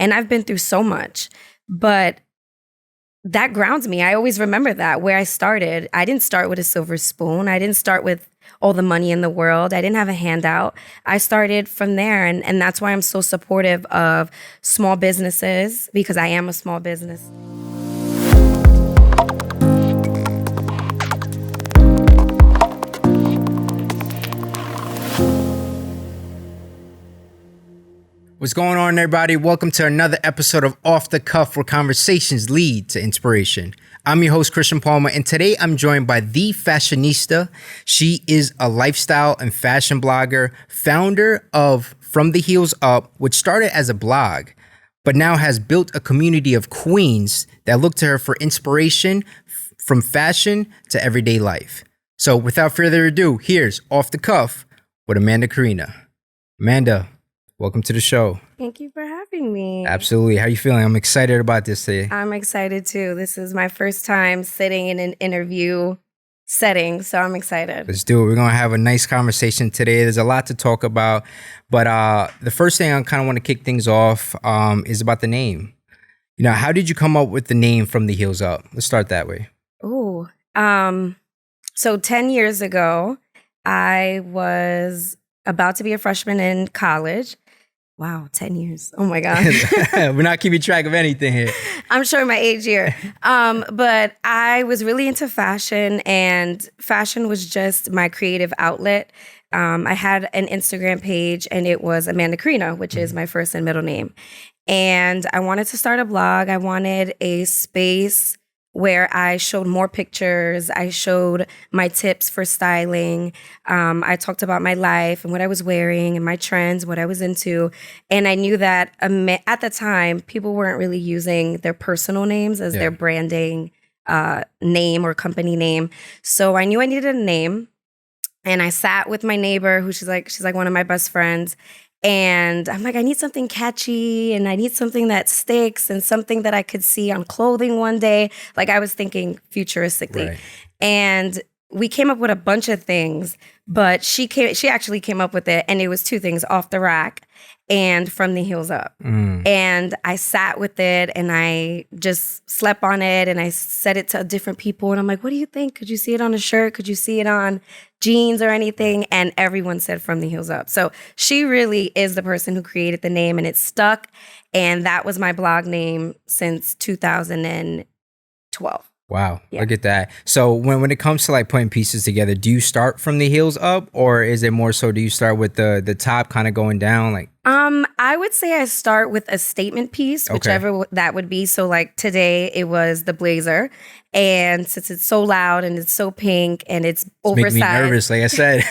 And I've been through so much, but that grounds me. I always remember that where I started. I didn't start with a silver spoon. I didn't start with all the money in the world. I didn't have a handout. I started from there. And that's why I'm so supportive of small businesses, because I am a small business. What's going on, everybody? Welcome to another episode of Off the Cuff, where conversations lead to inspiration. I'm your host, Christian Palmer, and today I'm joined by the fashionista. She is a lifestyle and fashion blogger, founder of From the Heels Up, which started as a blog, but now has built a community of queens that look to her for inspiration from fashion to everyday life. So without further ado, here's Off the Cuff with Amanda Korina. Amanda, welcome to the show. Thank you for having me. Absolutely. How are you feeling? I'm excited about this today. I'm excited too. This is my first time sitting in an interview setting, so I'm excited. Let's do it. We're going to have a nice conversation today. There's a lot to talk about, but the first thing I kind of want to kick things off is about the name. You know, how did you come up with the name From the Heels Up? Let's start that way. Oh, so 10 years ago, I was about to be a freshman in college. Wow, 10 years. Oh my God. We're not keeping track of anything here. I'm showing my age here. But I was really into fashion, and fashion was just my creative outlet. I had an Instagram page, and it was Amanda Korina, which is my first and middle name. And I wanted to start a blog. I wanted a space where I showed more pictures. I showed my tips for styling. I talked about my life and what I was wearing and my trends, what I was into. And I knew that at the time, people weren't really using their personal names as their branding name or company name. So I knew I needed a name. And I sat with my neighbor, who she's like one of my best friends. And I'm like, I need something catchy, and I need something that sticks, and something that I could see on clothing one day. Like, I was thinking futuristically. Right. And we came up with a bunch of things, but she actually came up with it, and it was two things: Off the Rack and From the Heels Up. And I sat with it, and I just slept on it, and I said it to different people, and I'm like, what do you think? Could you see it on a shirt? Could you see it on jeans or anything? And everyone said From the Heels Up. So she really is the person who created the name, and it stuck. And that was my blog name since 2012. Wow, yeah. Look at that. So when it comes to like putting pieces together, do you start from the heels up, or is it more so do you start with the top kind of going down? Like, I would say I start with a statement piece, whichever that would be. So like today it was the blazer, and since it's so loud and it's so pink and it's oversized. Make me nervous, like I said.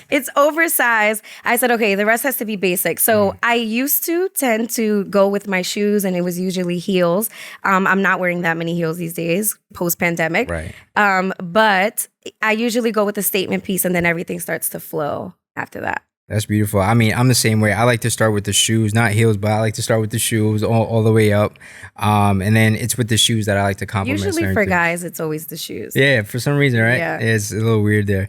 It's oversized. I said, okay, the rest has to be basic. So I used to tend to go with my shoes, and it was usually heels. I'm not wearing that many heels these days, post-pandemic. Right. But I usually go with a statement piece, and then everything starts to flow after that. That's beautiful. I mean, I'm the same way. I like to start with the shoes, not heels, but I like to start with the shoes all the way up. And then it's with the shoes that I like to compliment. Usually for guys, it's always the shoes. Yeah, for some reason, right? Yeah. It's a little weird there.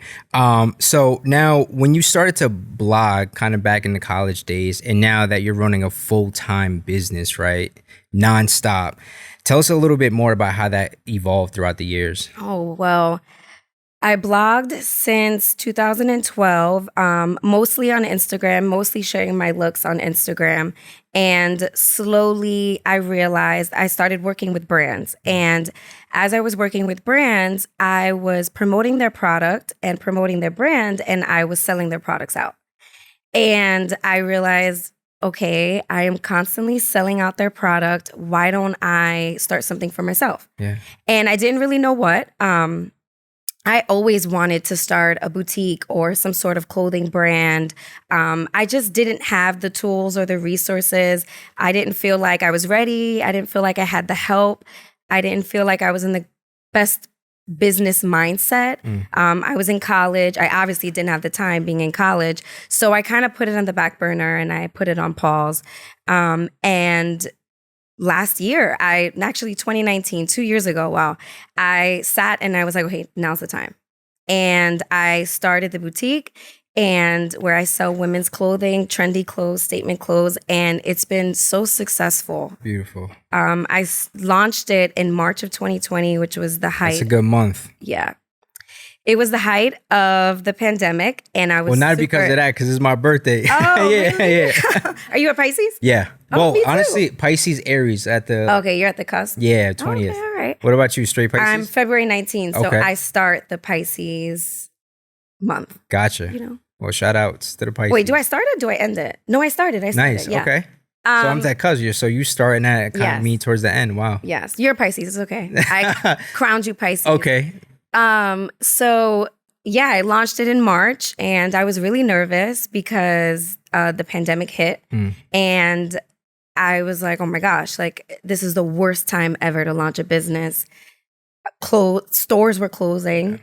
So now when you started to blog kind of back in the college days, and now that you're running a full-time business, right? Nonstop. Tell us a little bit more about how that evolved throughout the years. Oh, well, I blogged since 2012, mostly on Instagram, mostly sharing my looks on Instagram. And slowly I realized I started working with brands. And as I was working with brands, I was promoting their product and promoting their brand, and I was selling their products out. And I realized, okay, I am constantly selling out their product. Why don't I start something for myself? Yeah. And I didn't really know what. I always wanted to start a boutique or some sort of clothing brand. I just didn't have the tools or the resources. I didn't feel like I was ready. I didn't feel like I had the help. I didn't feel like I was in the best business mindset. I was in college. I obviously didn't have the time being in college. So I kind of put it on the back burner, and I put it on pause. And last year, 2019, 2 years ago, wow, I sat and I was like, okay, now's the time. And I started the boutique, and where I sell women's clothing, trendy clothes, statement clothes, and it's been so successful. Beautiful. Launched it in March of 2020, which was the height. That's a good month. Yeah. It was the height of the pandemic, and I was Well, not because of that, because it's my birthday. Oh, yeah, really? yeah. Are you a Pisces? Yeah. Oh, Well, me too. honestly, Pisces, Aries at the... Okay, you're at the cusp? Yeah, 20th. Okay, all right. What about you, straight Pisces? I'm February 19th, so Okay. I start the Pisces month. Gotcha. You know. Well, shout outs to the Pisces. Wait, do I start it or do I end it? No, I started. Nice. Yeah. Okay. So I'm that cousin. So you starting that kind of me towards the end. Wow. Yes. You're a Pisces. It's okay. I crowned you Pisces. Okay. So yeah, I launched it in March and I was really nervous because the pandemic hit and I was like, oh my gosh, like this is the worst time ever to launch a business. Stores were closing.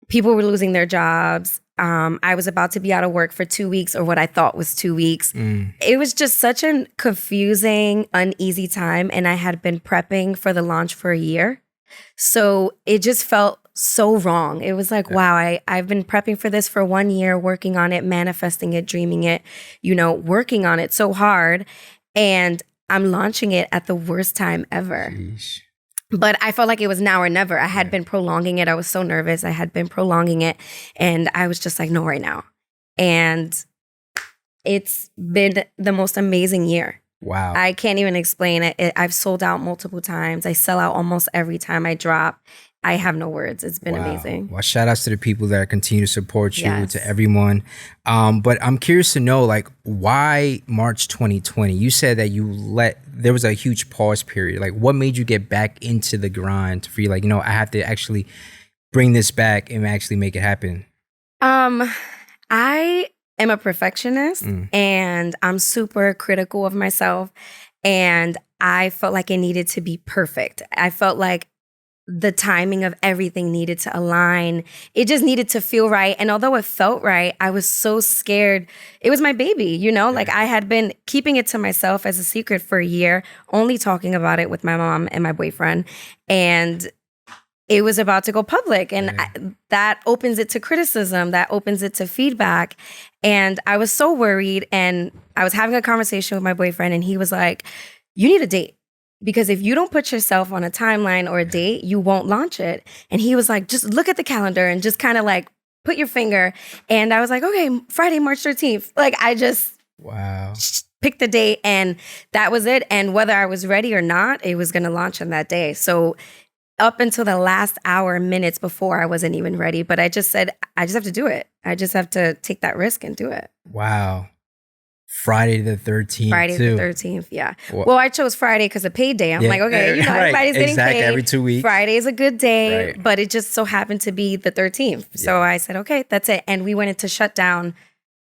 People were losing their jobs. I was about to be out of work for 2 weeks or what I thought was 2 weeks. It was just such a confusing, uneasy time. And I had been prepping for the launch for a year. So it just felt so wrong. It was like, wow, I've been prepping for this for 1 year, working on it, manifesting it, dreaming it, working on it so hard. And I'm launching it at the worst time ever. Sheesh. But I felt like it was now or never. I had been prolonging it. I was so nervous. I had been prolonging it. And I was just like, no, right now. And it's been the most amazing year. Wow. I can't even explain it. I've sold out multiple times. I sell out almost every time I drop. I have no words. It's been amazing. Well, shout outs to the people that continue to support you, Yes. to everyone. But I'm curious to know, like, why March 2020? You said that there was a huge pause period. Like, what made you get back into the grind for you? Like, I have to actually bring this back and actually make it happen. I am a perfectionist and I'm super critical of myself. And I felt like it needed to be perfect. I felt like the timing of everything needed to align. It just needed to feel right. And although it felt right, I was so scared. It was my baby, like I had been keeping it to myself as a secret for a year, only talking about it with my mom and my boyfriend. And it was about to go public. And that opens it to criticism, that opens it to feedback. And I was so worried. And I was having a conversation with my boyfriend and he was like, you need a date. Because if you don't put yourself on a timeline or a date, you won't launch it. And he was like, just look at the calendar and just kind of like put your finger. And I was like, okay, Friday, March 13th. Like I just picked the date and that was it. And whether I was ready or not, it was going to launch on that day. So up until the last hour, minutes before, I wasn't even ready. But I just said, I just have to do it. I just have to take that risk and do it. Wow. Friday the 13th. Friday too. the 13th, yeah. Well, I chose Friday because of payday. I'm like, okay, everybody's getting paid. Every 2 weeks. Friday is a good day, but it just so happened to be the 13th. So I said, okay, that's it. And we went into shutdown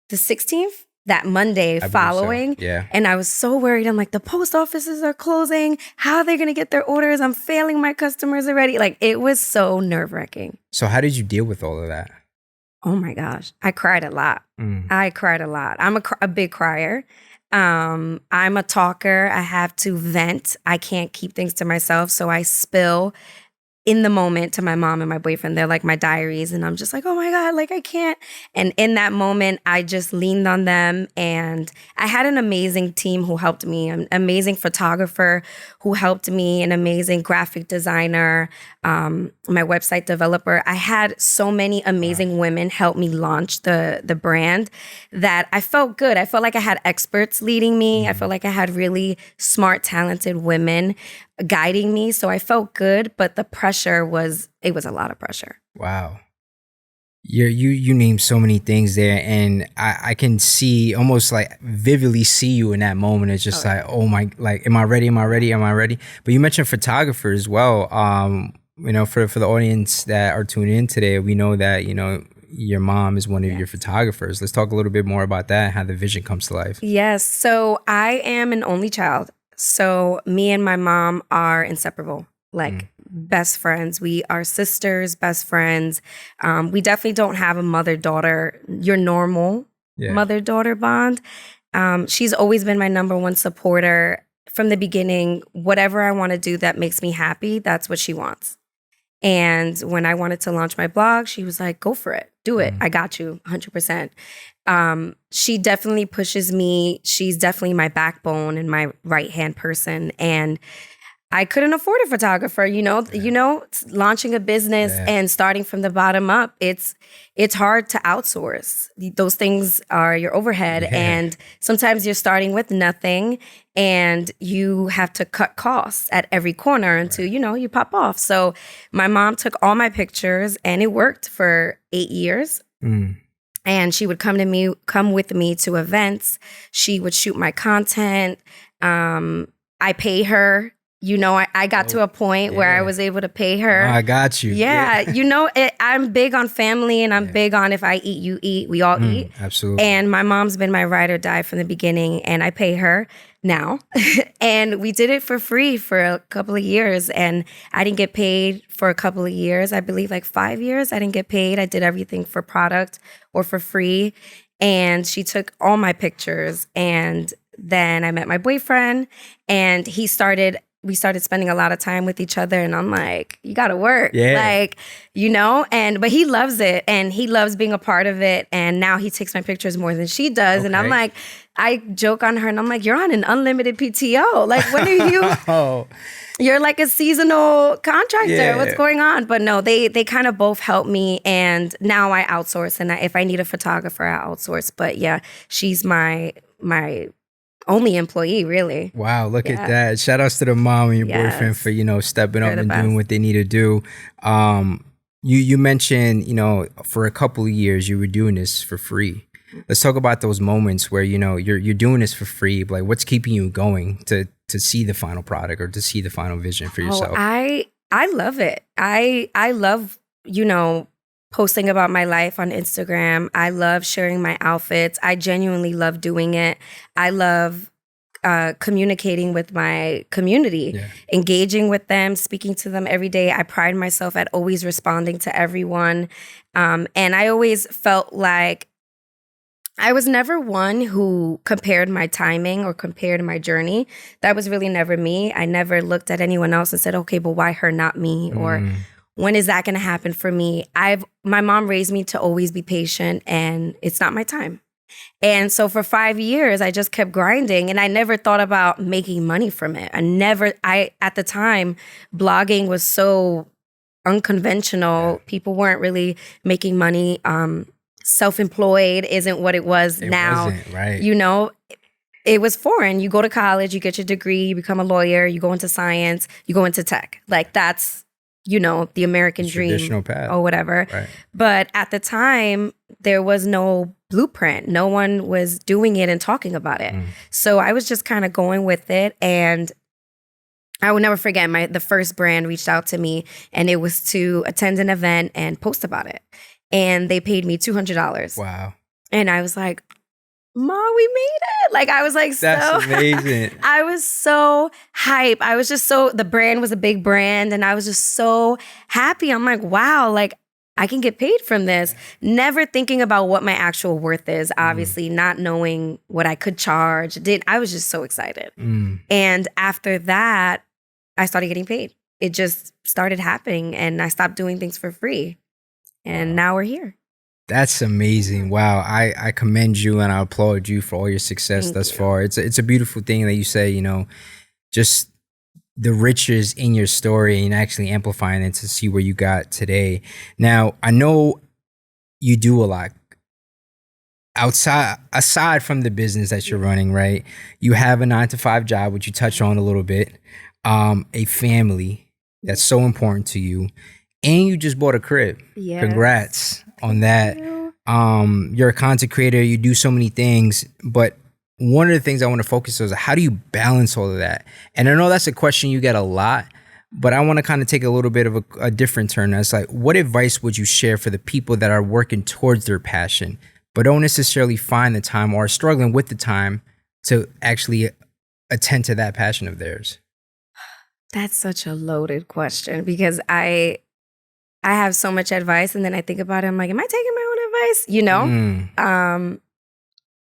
the 16th, that Monday following. So. Yeah. And I was so worried. I'm like, the post offices are closing. How are they going to get their orders? I'm failing my customers already. Like, it was so nerve-wracking. So how did you deal with all of that? Oh my gosh. I cried a lot. I cried a lot. I'm a big crier. I'm a talker. I have to vent. I can't keep things to myself. So I spill in the moment to my mom and my boyfriend. They're like my diaries. And I'm just like, oh my God, like I can't. And in that moment, I just leaned on them. And I had an amazing team who helped me, an amazing photographer who helped me, an amazing graphic designer, my website developer. I had so many amazing women help me launch the brand that I felt good. I felt like I had experts leading me. I felt like I had really smart, talented women guiding me. So I felt good, but the pressure was a lot of pressure. Wow. You named so many things there, and I can see, almost like vividly see you in that moment. It's just like, oh my, like, am I ready? Am I ready? Am I ready? But you mentioned photographer as well. For the audience that are tuning in today, we know that, your mom is one of your photographers. Let's talk a little bit more about that and how the vision comes to life. Yes. So I am an only child. So me and my mom are inseparable, like best friends. We are sisters, best friends. We definitely don't have a mother-daughter, your normal mother-daughter bond. She's always been my number one supporter from the beginning. Whatever I want to do that makes me happy, that's what she wants. And when I wanted to launch my blog, she was like, go for it. Do it. I got you 100%. She definitely pushes me. She's definitely my backbone and my right-hand person. And I couldn't afford a photographer, launching a business and starting from the bottom up. It's hard to outsource. Those things are your overhead. And sometimes you're starting with nothing and you have to cut costs at every corner until, you pop off. So my mom took all my pictures and it worked for 8 years. And she would come with me to events. She would shoot my content. I pay her. I got to a point where I was able to pay her. Oh, I got you. Yeah. I'm big on family and I'm big on if I eat, you eat, we all eat. Absolutely. And my mom's been my ride or die from the beginning and I pay her now. And we did it for free for a couple of years and I didn't get paid for a couple of years. I believe like 5 years I didn't get paid. I did everything for product or for free. And she took all my pictures and then I met my boyfriend and we started spending a lot of time with each other and I'm like, you gotta work. But he loves it and he loves being a part of it. And now he takes my pictures more than she does. And I'm like, I joke on her and I'm like, you're on an unlimited PTO. Like, when are you? You're like a seasonal contractor. Yeah. What's going on? But no, they kind of both help me. And now I outsource. And if I need a photographer, I outsource. But yeah, she's my only employee, really. Wow, look at that. Shout outs to the mom and your boyfriend for, stepping up and doing what they need to do. You mentioned, for a couple of years you were doing this for free. Let's talk about those moments where, you're doing this for free. Like, what's keeping you going to see the final product or to see the final vision for yourself? I love it. I love, posting about my life on Instagram. I love sharing my outfits. I genuinely love doing it. I love communicating with my community, engaging with them, speaking to them every day. I pride myself at always responding to everyone. And I always felt like I was never one who compared my timing or compared my journey. That was really never me. I never looked at anyone else and said, okay, but why her, not me? Or when is that going to happen for me? My mom raised me to always be patient and it's not my time. And so for 5 years, I just kept grinding and I never thought about making money from it. At the time, blogging was so unconventional. People weren't really making money. Self-employed isn't what it was now. Wasn't, right. It was foreign. You go to college, you get your degree, you become a lawyer, you go into science, you go into tech. Like that's the American dream traditional path or whatever. Right. But at the time, there was no blueprint. No one was doing it and talking about it. So I was just kind of going with it. And I will never forget the first brand reached out to me and it was to attend an event and post about it. And they paid me $200. Wow. And I was like, Mom, we made it. Like, I was like, that's amazing. I was so hype. I was just the brand was a big brand and I was just so happy. I'm like, wow, like I can get paid from this. Never thinking about what my actual worth is, obviously, not knowing what I could charge. I was just so excited. And after that, I started getting paid. It just started happening and I stopped doing things for free. And now we're here. That's amazing. Wow. I commend you and I applaud you for all your success thus far. It's a beautiful thing that you say, just the riches in your story and actually amplifying it to see where you got today. Now, I know you do a lot aside from the business that you're running, right? You have a 9-to-5 job, which you touched on a little bit, a family that's so important to you. And you just bought a crib. Yes. Congrats on that. You're a content creator. You do so many things. But one of the things I want to focus on is how do you balance all of that? And I know that's a question you get a lot, but I want to kind of take a little bit of a different turn. That's like, what advice would you share for the people that are working towards their passion, but don't necessarily find the time or are struggling with the time to actually attend to that passion of theirs? That's such a loaded question because I have so much advice and then I think about it. I'm like, am I taking my own advice?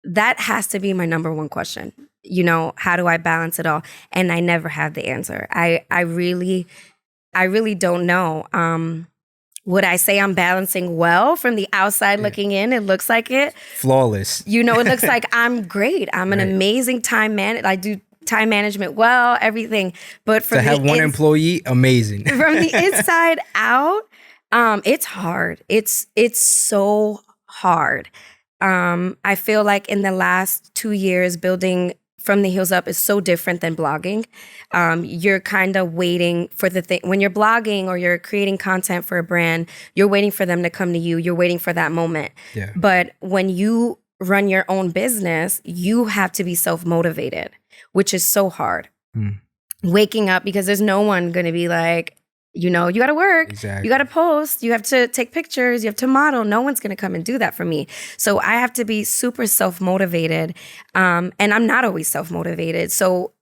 That has to be my number one question. How do I balance it all? And I never have the answer. I really don't know. Would I say I'm balancing well from the outside looking in? It looks like it. Flawless. You know, it looks like I'm great. I'm an amazing time man. I do time management well, everything. But To have one employee, amazing. From the inside out, it's hard. It's so hard. I feel like in the last 2 years, building from the heels up is so different than blogging. You're kind of waiting for the thing. When you're blogging or you're creating content for a brand, you're waiting for them to come to you. You're waiting for that moment. Yeah. But when you run your own business, you have to be self-motivated, which is so hard. Waking up, because there's no one going to be like, you know, you got to work, Exactly. you got to post, you have to take pictures, you have to model. No one's going to come and do that for me. So I have to be super self-motivated. And I'm not always self-motivated. So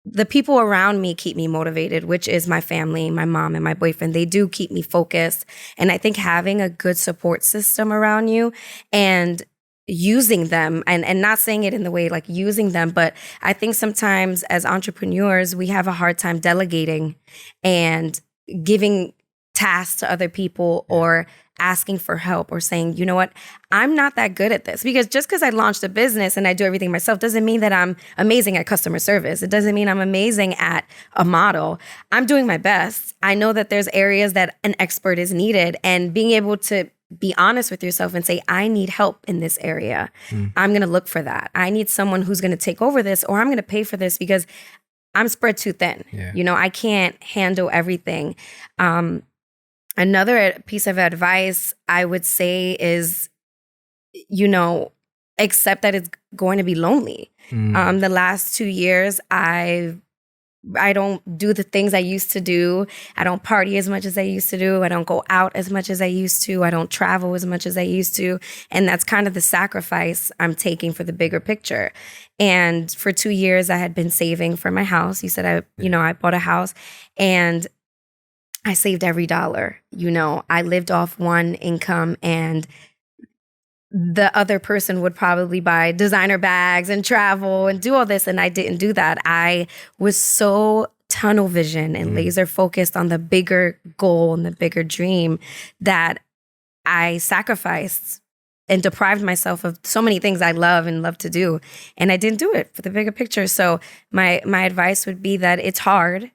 the people around me keep me motivated, which is my family, my mom and my boyfriend. They do keep me focused. And I think having a good support system around you and using them, and not saying it in the way like using them, but I think sometimes as entrepreneurs, we have a hard time delegating and giving tasks to other people or asking for help or saying, you know what, I'm not that good at this. Because just because I launched a business and I do everything myself doesn't mean that I'm amazing at customer service. It doesn't mean I'm amazing at a model. I'm doing my best. I know that there's areas that an expert is needed, and being able to be honest with yourself and say, I need help in this area. I'm going to look for that. I need someone who's going to take over this, or I'm going to pay for this because I'm spread too thin. Yeah. You know, I can't handle everything. Another piece of advice I would say is, you know, accept that it's going to be lonely. The last 2 years, I don't do the things I used to do. I don't party as much as I used to do. I don't go out as much as I used to. I don't travel as much as I used to. And that's kind of the sacrifice I'm taking for the bigger picture. And for 2 years, I had been saving for my house. You said I bought a house, and I saved every dollar. You know, I lived off one income, and the other person would probably buy designer bags and travel and do all this. And I didn't do that. I was so tunnel vision and laser focused on the bigger goal and the bigger dream that I sacrificed and deprived myself of so many things I love and love to do. And I didn't do it for the bigger picture. So my advice would be that it's hard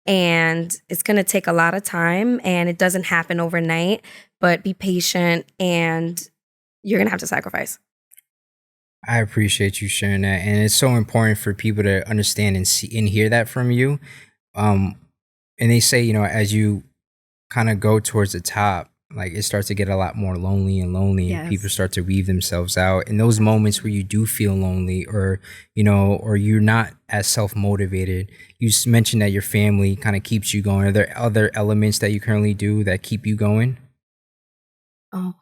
and it's going to take a lot of time, and it doesn't happen overnight, but be patient, and you're going to have to sacrifice. I appreciate you sharing that. And it's so important for people to understand and see and hear that from you. And they say, you know, as you kind of go towards the top, like it starts to get a lot more lonely and Yes. people start to weave themselves out. In those moments where you do feel lonely, or, you know, or you're not as self-motivated, you mentioned that your family kind of keeps you going. Are there other elements that you currently do that keep you going? Oh,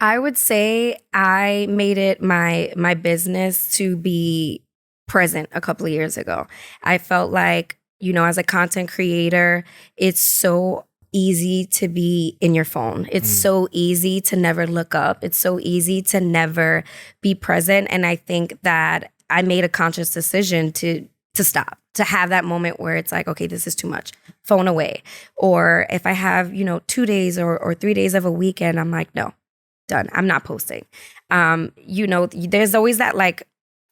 I would say I made it my business to be present a couple of years ago. I felt like, you know, as a content creator, it's so easy to be in your phone. It's so easy to never look up. It's so easy to never be present. And I think that I made a conscious decision to stop, to have that moment where it's like, okay, this is too much. Phone away. Or if I have, you know, 2 days or 3 days of a weekend, I'm like, no, done. I'm not posting. You know, there's always that, like,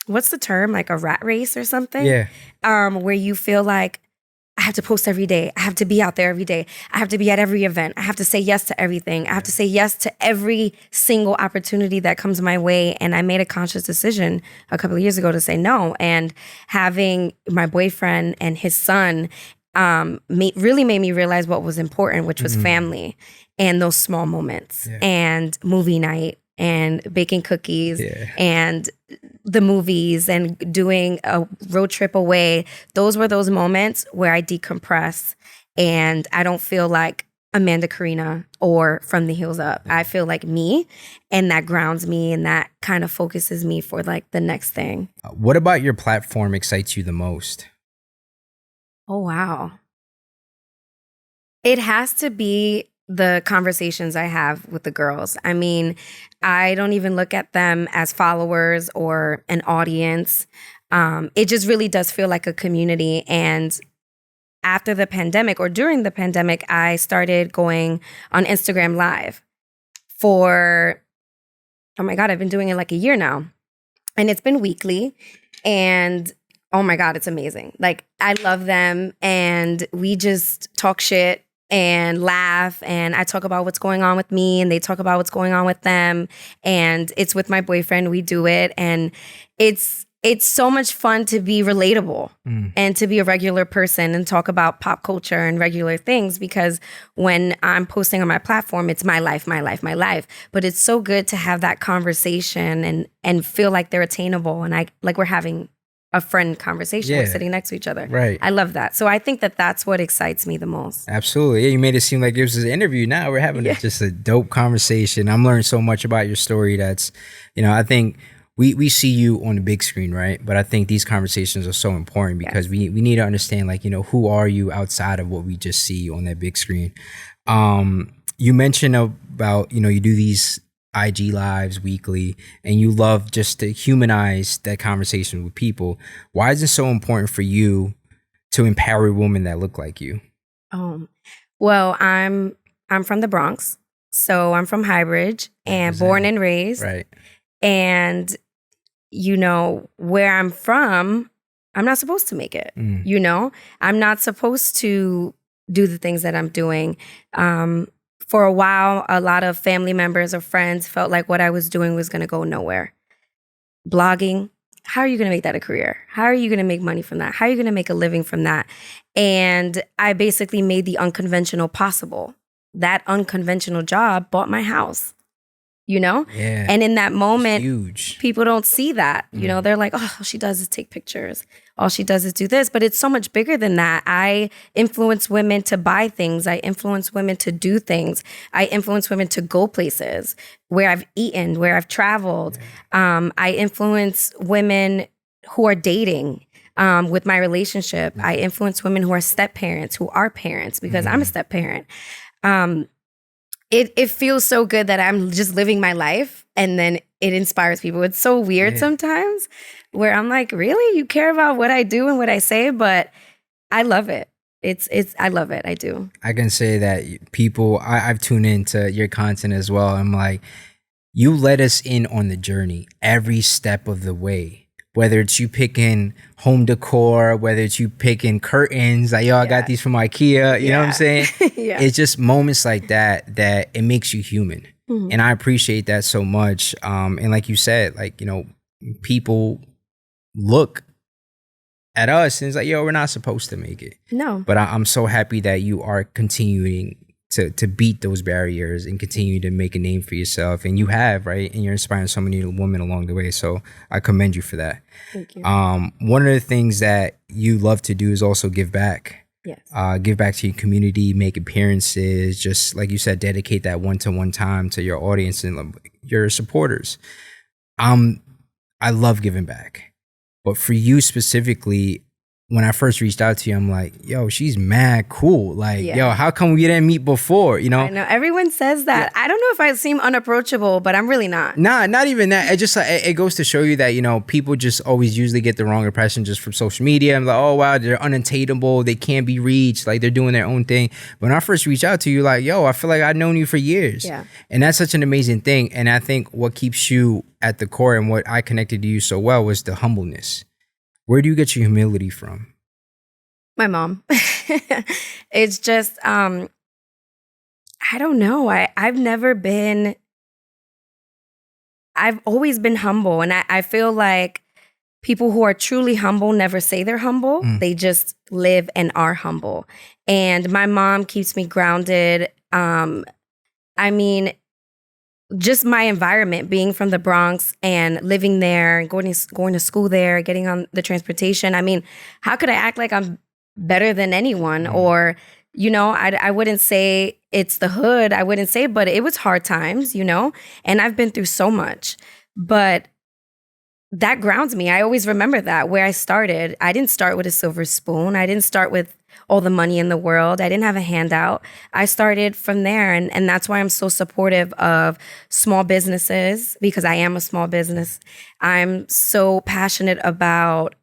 what's the term? Like a rat race or something? Yeah. Where you feel like, I have to post every day. I have to be out there every day. I have to be at every event. I have to say yes to everything. I have to say yes to every single opportunity that comes my way. And I made a conscious decision a couple of years ago to say no. And having my boyfriend and his son really made me realize what was important, which was family and those small moments and movie night and baking cookies and the movies and doing a road trip away. Those were those moments where I decompress and I don't feel like Amanda Korina or From the Heels Up. I feel like me, and that grounds me and that kind of focuses me for like the next thing. What about your platform excites you the most? Oh, wow. It has to be the conversations I have with the girls. I mean, I don't even look at them as followers or an audience. It just really does feel like a community. And after the pandemic or during the pandemic, I started going on Instagram Live for, oh my God, I've been doing it like a year now. And it's been weekly. And oh my God, it's amazing. Like, I love them. And we just talk shit and laugh. And I talk about what's going on with me and they talk about what's going on with them. And it's with my boyfriend. We do it. And it's so much fun to be relatable and to be a regular person and talk about pop culture and regular things, because when I'm posting on my platform, it's my life, my life, my life. But it's so good to have that conversation and feel like they're attainable and like we're having a friend conversation. We're sitting next to each other. Right. I love that. So I think that that's what excites me the most. Absolutely. Yeah, you made it seem like it was an interview. Now we're having just a dope conversation. I'm learning so much about your story. That's, I think we see you on the big screen, right? But I think these conversations are so important because we need to understand, like, who are you outside of what we just see on that big screen? You mentioned about, you do these IG lives weekly and you love just to humanize that conversation with people. Why is it so important for you to empower women that look like you? Well, I'm from the Bronx, so I'm from Highbridge and born and raised. Right. And, where I'm from, I'm not supposed to make it. I'm not supposed to do the things that I'm doing. For a while, a lot of family members or friends felt like what I was doing was going to go nowhere. Blogging, how are you going to make that a career? How are you going to make money from that? How are you going to make a living from that? And I basically made the unconventional possible. That unconventional job bought my house. Yeah. And in that moment, huge. People don't see that. They're like, oh, all she does is take pictures. All she does is do this. But it's so much bigger than that. I influence women to buy things. I influence women to do things. I influence women to go places where I've eaten, where I've traveled. I influence women who are dating with my relationship. I influence women who are step parents, who are parents, because I'm a step parent. It feels so good that I'm just living my life and then it inspires people. It's so weird sometimes where I'm like, really? You care about what I do and what I say? But I love it. I love it. I do. I can say that people, I've tuned into your content as well. I'm like, you let us in on the journey every step of the way. Whether it's you picking home decor, whether it's you picking curtains, like, I got these from IKEA, you know what I'm saying? It's just moments like that it makes you human. And I appreciate that so much. And like you said, like, people look at us and it's like, we're not supposed to make it. No. But I'm so happy that you are continuing to beat those barriers and continue to make a name for yourself. And you have, right? And you're inspiring so many women along the way. So I commend you for that. Thank you. One of the things that you love to do is also give back. Yes. Give back to your community, make appearances, just like you said, dedicate that one-to-one time to your audience and your supporters. I love giving back. But for you specifically, when I first reached out to you, I'm like, yo, she's mad cool. Like, yo, how come we didn't meet before? I know. Everyone says that. I don't know if I seem unapproachable, but I'm really not. Nah, not even that. It just it goes to show you that, people just always usually get the wrong impression just from social media. I'm like, oh, wow, they're unattainable. They can't be reached. Like, they're doing their own thing. But when I first reached out to you, like, yo, I feel like I've known you for years. Yeah. And that's such an amazing thing. And I think what keeps you at the core and what I connected to you so well was the humbleness. Where do you get your humility from? My mom. It's just, I don't know. I've always been humble. And I feel like people who are truly humble never say they're humble. They just live and are humble. And my mom keeps me grounded. Just my environment, being from the Bronx and living there and going to school there, getting on the transportation. How could I act like I'm better than anyone? Or, I wouldn't say it's the hood. I wouldn't say, but it was hard times, and I've been through so much. But that grounds me. I always remember that where I started. I didn't start with a silver spoon. I didn't start with all the money in the world. I didn't have a handout. I started from there. And that's why I'm so supportive of small businesses, because I am a small business. I'm so passionate about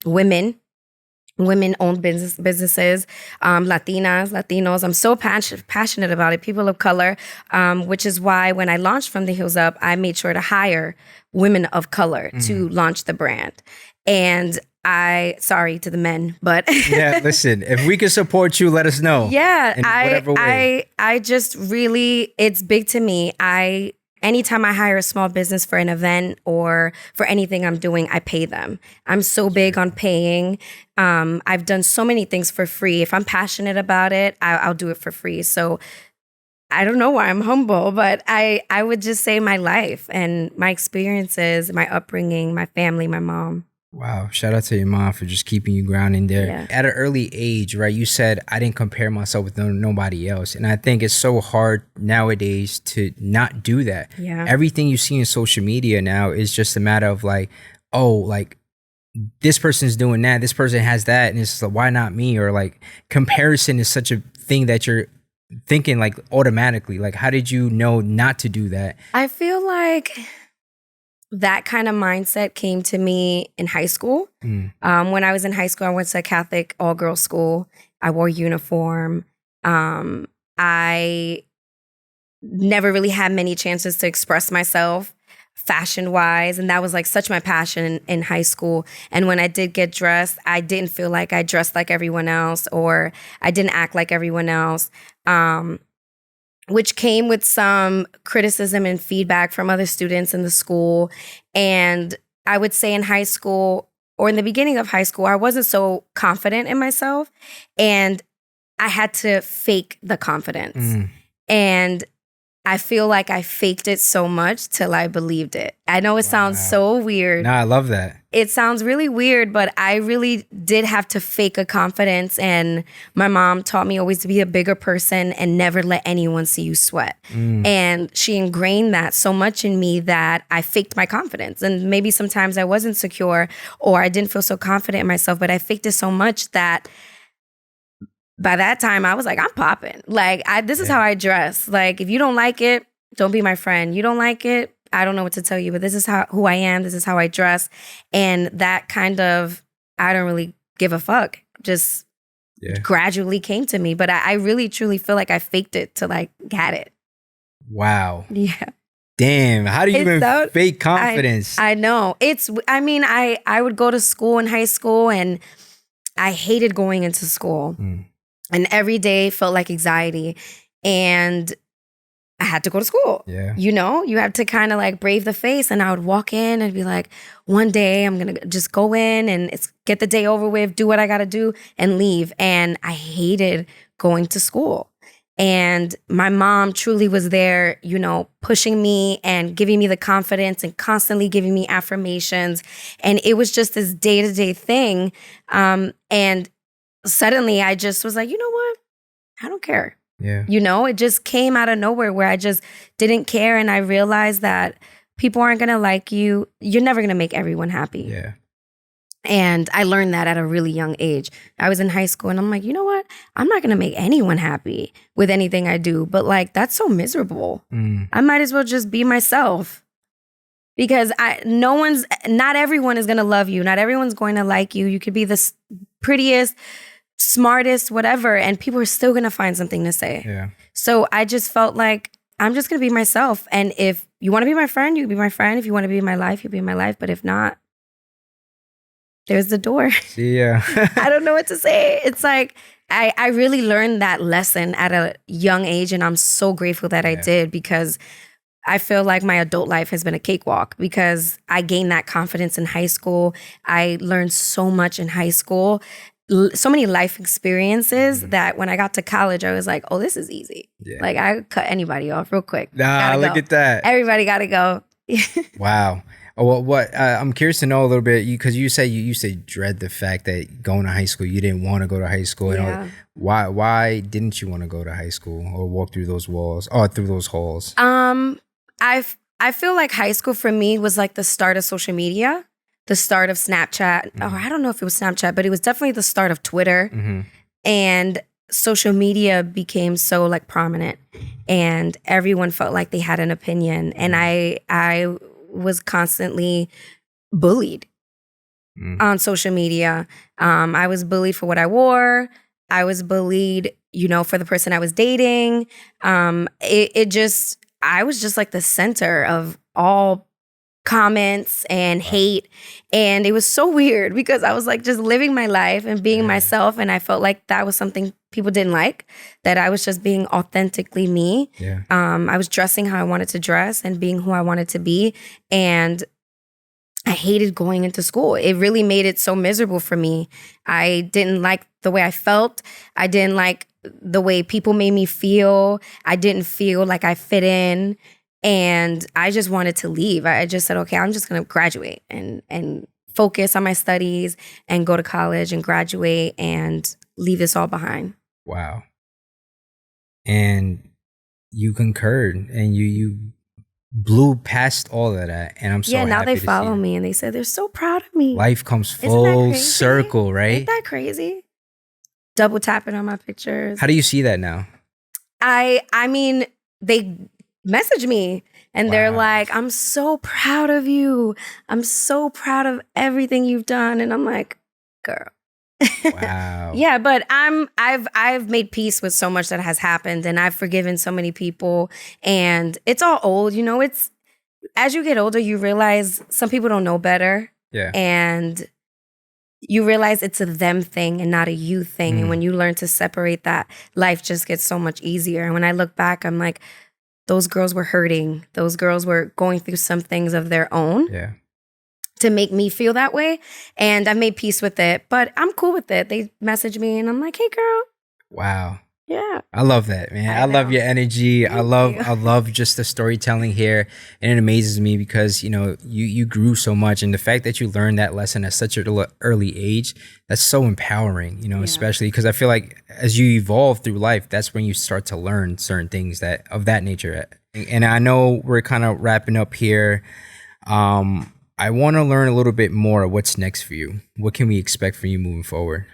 women women-owned businesses, Latinas, Latinos. I'm so passionate about it. People of color, which is why when I launched From the Hills Up, I made sure to hire women of color to launch the brand. And sorry to the men, but yeah, listen, if we can support you, let us know. Yeah, in whatever way. I just really, it's big to me. Anytime I hire a small business for an event or for anything I'm doing, I pay them. I'm so big on paying. I've done so many things for free. If I'm passionate about it, I'll do it for free. So I don't know why I'm humble, but I would just say my life and my experiences, my upbringing, my family, my mom. Wow. Shout out to your mom for just keeping you grounded there. Yeah. At an early age, right? You said, I didn't compare myself with nobody else. And I think it's so hard nowadays to not do that. Yeah. Everything you see in social media now is just a matter of like, oh, like this person's doing that. This person has that. And it's like, why not me? Or like comparison is such a thing that you're thinking like automatically. Like, how did you know not to do that? I feel like that kind of mindset came to me in high school. When I was in high school, I went to a Catholic all-girls school. I wore uniform. I never really had many chances to express myself fashion-wise, and that was like such my passion in high school. And when I did get dressed, I didn't feel like I dressed like everyone else, or I didn't act like everyone else. Which came with some criticism and feedback from other students in the school. And I would say in high school, or in the beginning of high school, I wasn't so confident in myself. And I had to fake the confidence. And I feel like I faked it so much till I believed it. I know it sounds so weird. No, I love that. It sounds really weird, but I really did have to fake a confidence. And my mom taught me always to be a bigger person and never let anyone see you sweat. And she ingrained that so much in me that I faked my confidence. And maybe sometimes I wasn't secure or I didn't feel so confident in myself, but I faked it so much that by that time I was like, I'm popping. Like, this is how I dress. Like, if you don't like it, don't be my friend. You don't like it, I don't know what to tell you, but this is who I am. This is how I dress. And that kind of, I don't really give a fuck, just gradually came to me. But I really, truly feel like I faked it till I got it. Wow. Yeah. Damn. How do you even fake confidence? I know. I would go to school in high school and I hated going into school. And every day felt like anxiety. And I had to go to school. Yeah. You know, you have to kind of like brave the face. And I would walk in and be like, one day I'm going to just go in and get the day over with, do what I got to do and leave. And I hated going to school. And my mom truly was there, you know, pushing me and giving me the confidence and constantly giving me affirmations. And it was just this day-to-day thing. And suddenly I just was like, you know what? I don't care. Yeah. You know, it just came out of nowhere where I just didn't care. And I realized that people aren't going to like you. You're never going to make everyone happy. Yeah. And I learned that at a really young age. I was in high school and I'm like, you know what? I'm not going to make anyone happy with anything I do. But like, that's so miserable. I might as well just be myself. Because not everyone is going to love you. Not everyone's going to like you. You could be the prettiest, smartest, whatever, and people are still going to find something to say. Yeah. So I just felt like I'm just going to be myself. And if you want to be my friend, you can be my friend. If you want to be in my life, you be in my life. But if not, there's the door. Yeah. I don't know what to say. It's like, I really learned that lesson at a young age. And I'm so grateful that I did, because I feel like my adult life has been a cakewalk because I gained that confidence in high school. I learned so much in high school, so many life experiences that when I got to college, I was like, oh, this is easy. Yeah. Like, I could cut anybody off real quick. Nah, look at that. Everybody got to go. Wow. Oh, well, what I'm curious to know a little bit, because you say you used to dread the fact that going to high school, you didn't want to go to high school. Yeah. And why didn't you want to go to high school or walk through those walls or through those halls? I feel like high school for me was like the start of social media, the start of Snapchat. Or I don't know if it was Snapchat, but it was definitely the start of Twitter. And social media became so like prominent, and everyone felt like they had an opinion. And I was constantly bullied. on social media. I was bullied for what I wore. I was bullied, for the person I was dating. I was just like the center of all comments and hate. And it was so weird because I was like just living my life and being myself. And I felt like that was something people didn't like, that I was just being authentically me. Yeah. I was dressing how I wanted to dress and being who I wanted to be. And I hated going into school. It really made it so miserable for me. I didn't like the way I felt. I didn't like the way people made me feel. I didn't feel like I fit in. And I just wanted to leave. I just said, okay, I'm just going to graduate and focus on my studies and go to college and graduate and leave this all behind. Wow. And you concurred and you blew past all of that. And I'm so happy now they to follow see me and they said they're so proud of me. life comes Isn't that full crazy? circle, right? Ain't that crazy? Double tapping on my pictures. How do you see that now? I mean, they message me and they're Wow. like, I'm so proud of you. I'm so proud of everything you've done. And I'm like, girl. Wow. Yeah, but I've made peace with so much that has happened and I've forgiven so many people and it's all old, it's as you get older, you realize some people don't know better. Yeah. And you realize it's a them thing and not a you thing. And when you learn to separate that, life just gets so much easier. And when I look back, I'm like, those girls were hurting. Those girls were going through some things of their own to make me feel that way. And I made peace with it, but I'm cool with it. They message me and I'm like, hey girl. Wow. Yeah. I love that, man. I love your energy. I love just the storytelling here. And it amazes me because, you grew so much. And the fact that you learned that lesson at such an early age, that's so empowering, especially because I feel like as you evolve through life, that's when you start to learn certain things that of that nature. And I know we're kind of wrapping up here. I want to learn a little bit more of what's next for you. What can we expect from you moving forward?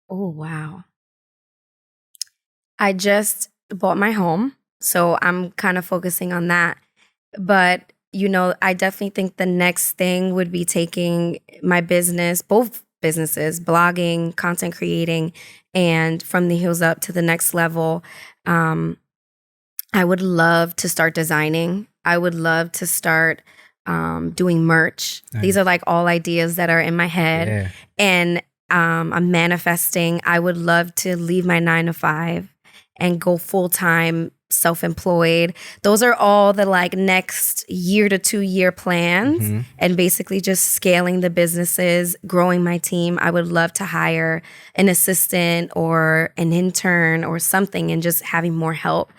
Oh, wow. I just bought my home, so I'm kind of focusing on that. But, I definitely think the next thing would be taking my business, both businesses, blogging, content creating, and from the heels up to the next level. I would love to start designing. I would love to start doing merch. Nice. These are like all ideas that are in my head. Yeah. And I'm manifesting. I would love to leave my 9-to-5 and go full-time self-employed. Those are all the like next year to 2 year plans and basically just scaling the businesses, growing my team. I would love to hire an assistant or an intern or something and just having more help.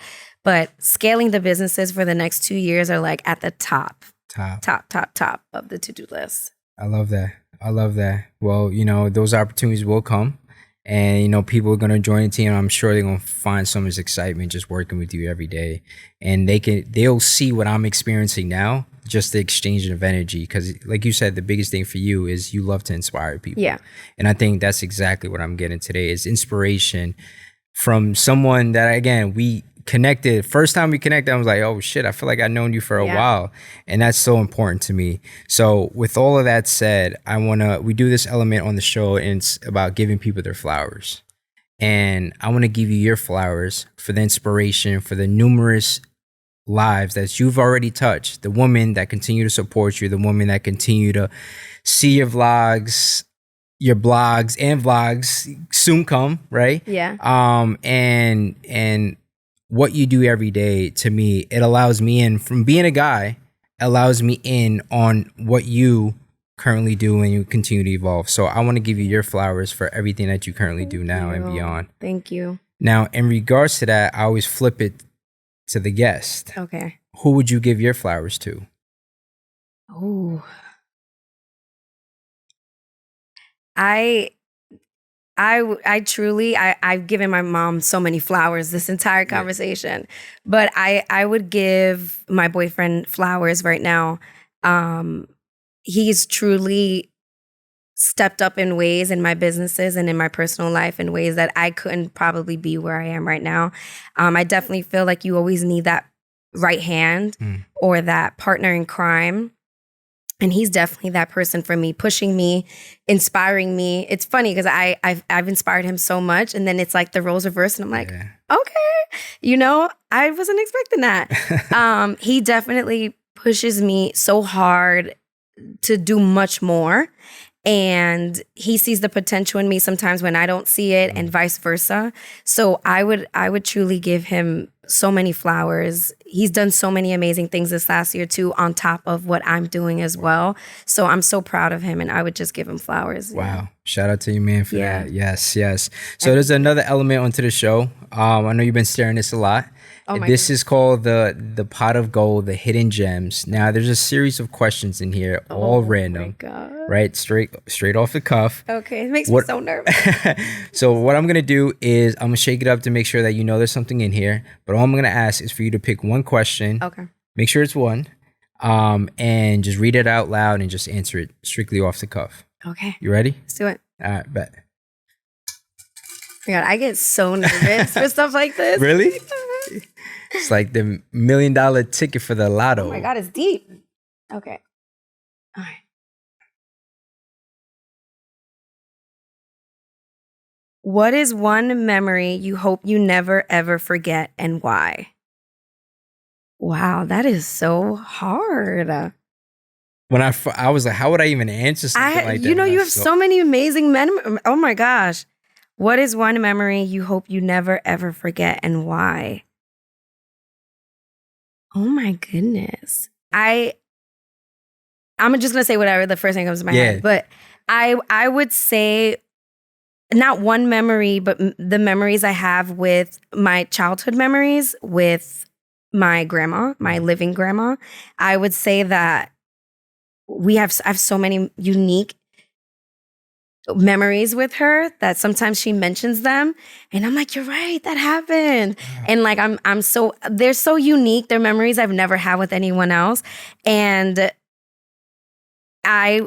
But scaling the businesses for the next 2 years are like at the top of the to-do list. I love that. Well, those opportunities will come and, people are going to join the team. I'm sure they're going to find so much excitement just working with you every day. And they'll see what I'm experiencing now, just the exchange of energy. Because like you said, the biggest thing for you is you love to inspire people. Yeah. And I think that's exactly what I'm getting today is inspiration from someone that, again, we connected. First time we connected, I was like, oh shit, I feel like I've known you for a while. And that's so important to me. So with all of that said, we do this element on the show and it's about giving people their flowers. And I want to give you your flowers for the inspiration, for the numerous lives that you've already touched. The women that continue to support you, the women that continue to see your vlogs, your blogs and vlogs soon come, right? Yeah. And what you do every day, to me, it allows me in from being a guy, allows me in on what you currently do and you continue to evolve. So I want to give you your flowers for everything that you currently do now and beyond. Thank you. Now, in regards to that, I always flip it to the guest. Okay. Who would you give your flowers to? Oh. I've given my mom so many flowers this entire conversation, but I would give my boyfriend flowers right now. He's truly stepped up in ways in my businesses and in my personal life in ways that I couldn't probably be where I am right now. I definitely feel like you always need that right hand or that partner in crime. And he's definitely that person for me, pushing me, inspiring me. It's funny because I've inspired him so much, and then it's like the roles reversed, and I'm like, okay, I wasn't expecting that. He definitely pushes me so hard to do much more, and he sees the potential in me sometimes when I don't see it, and vice versa. So I would truly give him so many flowers. He's done so many amazing things this last year too, on top of what I'm doing as well. So I'm so proud of him, and I would just give him flowers. Wow. Yeah. Shout out to you, man, for that. Yes. So there's another element onto the show. I know you've been staring this a lot. This is called the pot of gold, the hidden gems. Now there's a series of questions in here, all random, right? Straight off the cuff. Okay, it makes me so nervous. So what I'm gonna do is I'm gonna shake it up to make sure that you know there's something in here. But all I'm gonna ask is for you to pick one question. Okay. Make sure it's one, and just read it out loud and just answer it strictly off the cuff. Okay. You ready? Let's do it. All right, bet. God, I get so nervous for stuff like this. Really? It's like the $1 million ticket for the lotto. Oh my God, it's deep. Okay. All right. What is one memory you hope you never ever forget, and why? Wow, that is so hard. When I was like, how would I even answer something like that? You have so many amazing men. Oh my gosh. What is one memory you hope you never ever forget, and why? Oh my goodness. I'm just gonna say whatever the first thing comes to my head. But I would say not one memory, but the memories I have with my childhood memories with my grandma, my living grandma. I would say that I have so many unique memories with her that sometimes she mentions them and I'm like, you're right, that happened. And like they're so unique. They're memories I've never had with anyone else. And I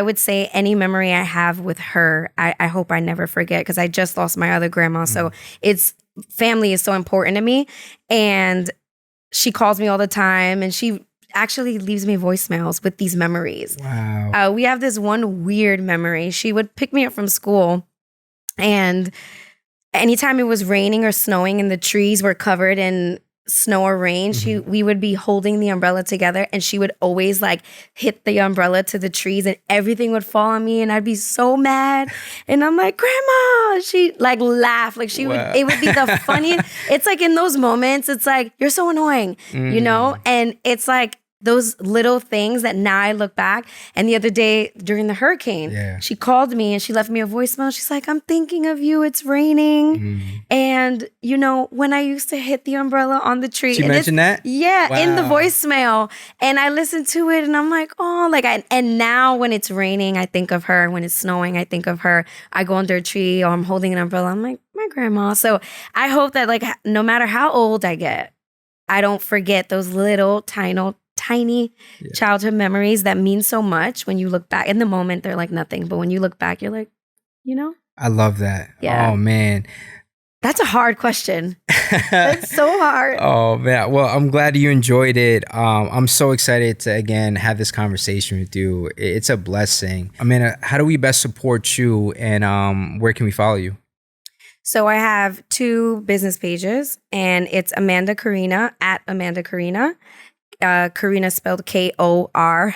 would say any memory I have with her, I hope I never forget, because I just lost my other grandma. So family is so important to me. And she calls me all the time, and she actually leaves me voicemails with these memories. Wow. We have this one weird memory. She would pick me up from school, and anytime it was raining or snowing and the trees were covered in snow or rain, we would be holding the umbrella together, and she would always like hit the umbrella to the trees and everything would fall on me, and I'd be so mad. And I'm like, Grandma, she like laugh. Like it would be the funniest. It's like in those moments, it's like, you're so annoying, and it's like those little things that now I look back. And the other day during the hurricane, she called me and she left me a voicemail. She's like, I'm thinking of you. It's raining. And when I used to hit the umbrella on the tree. She mentioned that? Yeah, wow. In the voicemail. And I listened to it and I'm like, oh, and now when it's raining, I think of her. When it's snowing, I think of her. I go under a tree or I'm holding an umbrella. I'm like, my grandma. So I hope that like, no matter how old I get, I don't forget those little tiny childhood memories that mean so much. When you look back in the moment, they're like nothing. But when you look back, you're like, I love that. Yeah. Oh, man. That's a hard question. That's so hard. Oh, man. Well, I'm glad you enjoyed it. I'm so excited to, again, have this conversation with you. It's a blessing. Amanda, how do we best support you, and where can we follow you? So I have 2 business pages, and it's Amanda Korina, at Amanda Korina. Korina spelled Korina,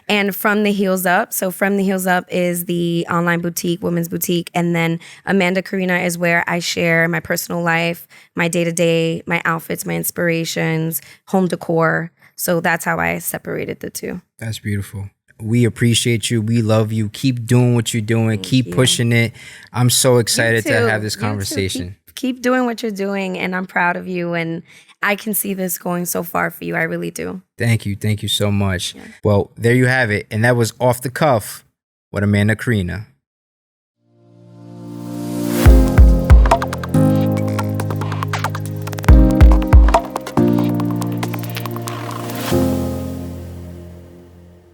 and From the Heels Up. So From the Heels Up is the online boutique, women's boutique. And then Amanda Korina is where I share my personal life, my day-to-day, my outfits, my inspirations, home decor. So that's how I separated the 2. That's beautiful. We appreciate you. We love you. Keep doing what you're doing. Keep pushing it. I'm so excited to have this conversation. Keep doing what you're doing, and I'm proud of you. And I can see this going so far for you. I really do. Thank you. Thank you so much. Yeah. Well, there you have it. And that was Off the Cuff with Amanda Korina.